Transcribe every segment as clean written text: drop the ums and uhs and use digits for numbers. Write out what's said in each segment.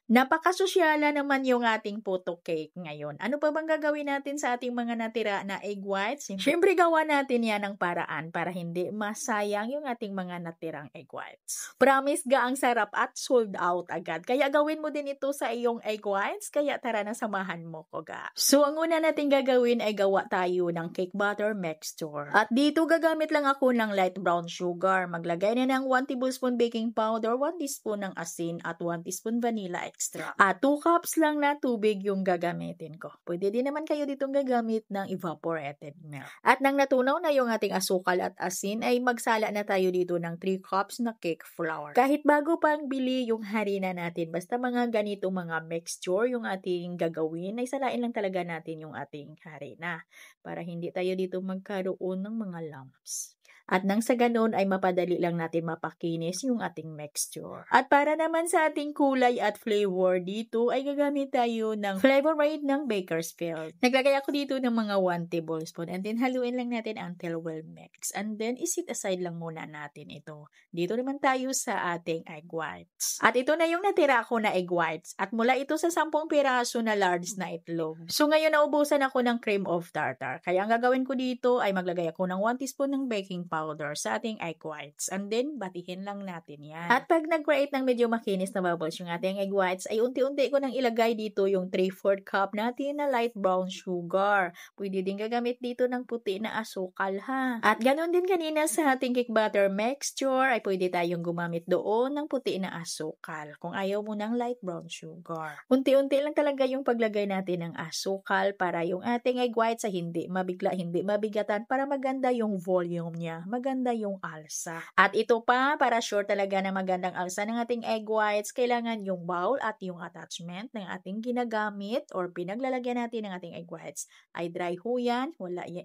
Napakasosyala naman yung ating photo cake ngayon. Ano pa bang gagawin natin sa ating mga natira na egg whites? Siyempre gawa natin yan ng paraan para hindi masayang yung ating mga natirang egg whites. Promise ga ang sarap at sold out agad. Kaya gawin mo din ito sa iyong egg whites. Kaya tara na samahan mo ko ga. So ang una natin gagawin ay gawa tayo ng cake batter mixture. At dito gagamit lang ako ng light brown sugar. Maglagay na ng 1 tablespoon baking powder, 1 teaspoon ng asin at 1 teaspoon vanilla extra. At 2 cups lang na tubig yung gagamitin ko. Pwede din naman kayo ditong gagamit ng evaporated milk. At nang natunaw na yung ating asukal at asin, ay magsala na tayo dito ng 3 cups na cake flour. Kahit bago pang bili yung harina natin, basta mga ganitong mga mixture yung ating gagawin, ay salain lang talaga natin yung ating harina para hindi tayo dito magkaroon ng mga lumps. At nang sa ganun ay mapadali lang natin mapakinis yung ating mixture. At para naman sa ating kulay at flavor dito ay gagamit tayo ng Flavor Aid ng Bakersfield. Naglagay ako dito ng mga 1 tablespoon and then haluin lang natin until well mixed. And then isit aside lang muna natin ito. Dito naman tayo sa ating egg whites. At ito na yung natira ko na egg whites. At mula ito sa 10 piraso na large na itlog. So ngayon naubusan ako ng cream of tartar. Kaya ang gagawin ko dito ay maglagay ako ng 1 teaspoon ng baking powder sa ating egg whites. And then, batihin lang natin yan. At pag nag-create ng medyo makinis na bubbles yung ating egg whites, ay unti-unti ko nang ilagay dito yung 3/4 cup natin na light brown sugar. Pwede din gagamit dito ng puti na asukal ha. At ganun din kanina sa ating cake batter mixture, ay pwede tayong gumamit doon ng puti na asukal. Kung ayaw mo ng light brown sugar. Unti-unti lang talaga yung paglagay natin ng asukal para yung ating egg whites ay hindi mabigla, hindi mabigatan para maganda yung volume niya. Maganda yung alsa. At ito pa, para sure talaga na magandang alsa ng ating egg whites, kailangan yung bowl at yung attachment ng ating ginagamit or pinaglalagyan natin ng ating egg whites ay dry ho yan,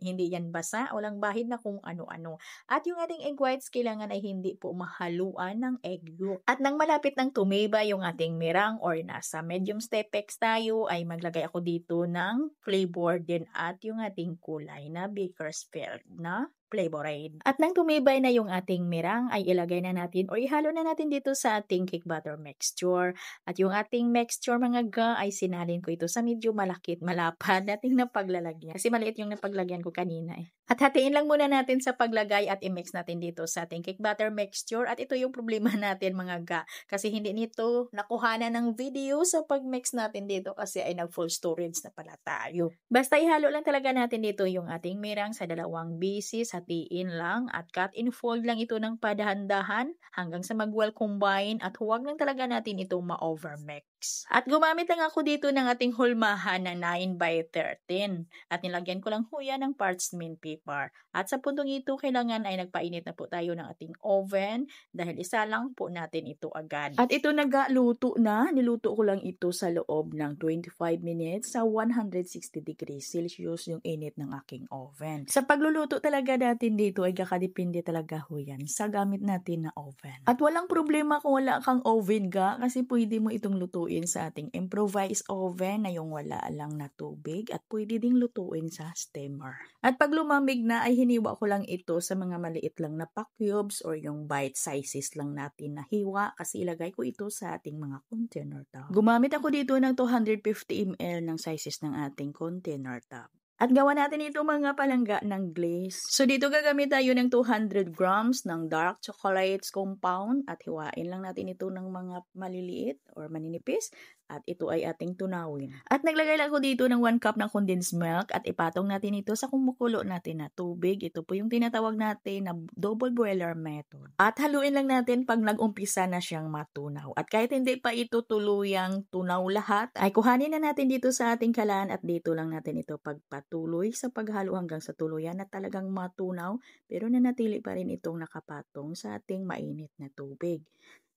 hindi yan basa, walang bahid na kung ano-ano. At yung ating egg whites, kailangan ay hindi po mahaluan ng egg yolk. At nang malapit ng tumiba yung ating mirang or nasa medium stepex tayo, ay maglagay ako dito ng flavor din at yung ating kulay na Bakersfield na Flavor Aid. At nang tumibay na yung ating mirang, ay ilagay na natin o ihalo na natin dito sa ating cake batter mixture. At yung ating mixture mga ga, ay sinalin ko ito sa medyo malakit, malapad nating napaglalagyan. Kasi maliit yung napaglagyan ko kanina eh. At hatiin lang muna natin sa paglagay at i-mix natin dito sa ating cake batter mixture. At ito yung problema natin mga ga. Kasi hindi nito nakuhanan ng video sa pag-mix natin dito kasi ay nag-full storage na pala tayo. Basta ihalo lang talaga natin dito yung ating mirang sa dalawang bisis. Hatiin lang at cut in fold lang ito ng padahan-dahan hanggang sa mag-well combine at huwag lang talaga natin ito ma-overmix. At gumamit lang ako dito ng ating hulmahan na 9x13 at nilagyan ko lang huya ng parchment paper. At sa puntong ito, kailangan ay nagpainit na po tayo ng ating oven dahil isa lang po natin ito agad. At ito nagaluto na, niluto ko lang ito sa loob ng 25 minutes sa 160 degrees Celsius yung init ng aking oven. Sa pagluluto talaga natin dito ay kakadepende talaga ho yan sa gamit natin na oven. At walang problema kung wala kang oven ga kasi pwede mo itong lutuin sa ating improvised oven na yung wala lang na tubig at pwede ding lutuin sa steamer. At pag lumamig na ay hiniwa ko lang ito sa mga maliit lang na pack cubes or yung bite sizes lang natin na hiwa kasi ilagay ko ito sa ating mga container tub. Gumamit ako dito ng 250 ml ng sizes ng ating container tub. At gawa natin ito mga palangga ng glaze. So dito gagamit tayo ng 200 grams ng dark chocolate compound at hiwain lang natin ito ng mga maliliit or maninipis. At ito ay ating tunawin. At naglagay lang ako dito ng 1 cup ng condensed milk at ipatong natin ito sa kumukulo natin na tubig. Ito po yung tinatawag natin na double boiler method. At haluin lang natin pag nag-umpisa na siyang matunaw. At kahit hindi pa ito tuluyang tunaw lahat, ay kuhanin na natin dito sa ating kalan at dito lang natin ito pagpatuloy sa paghalo hanggang sa tuluyan na talagang matunaw pero nanatili pa rin itong nakapatong sa ating mainit na tubig.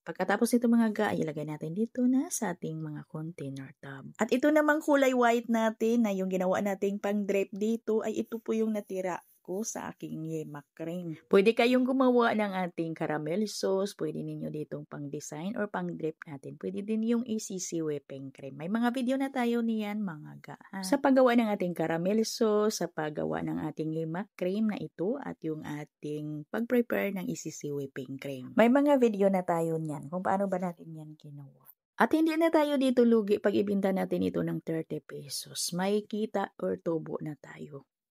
Pagkatapos nito mga ga, ay ilagay natin dito na sa ating mga container tub. At ito namang kulay white natin na yung ginawa nating pang drape dito ay ito po yung natira ko sa aking yema cream. Pwede kayong gumawa ng ating caramel sauce, pwede ninyo ditong pang design or pang drape natin. Pwede din yung ECC whipping cream. May mga video na tayo niyan mga ga. Sa paggawa ng ating caramel sauce, sa paggawa ng ating yema cream na ito at yung ating pag-prepare ng ECC whipping cream. May mga video na tayo niyan kung paano ba natin yan ginawa. At hindi na tayo dito lugi 'pag ibenta natin ito ng ₱30. May kita or tubo na tayo.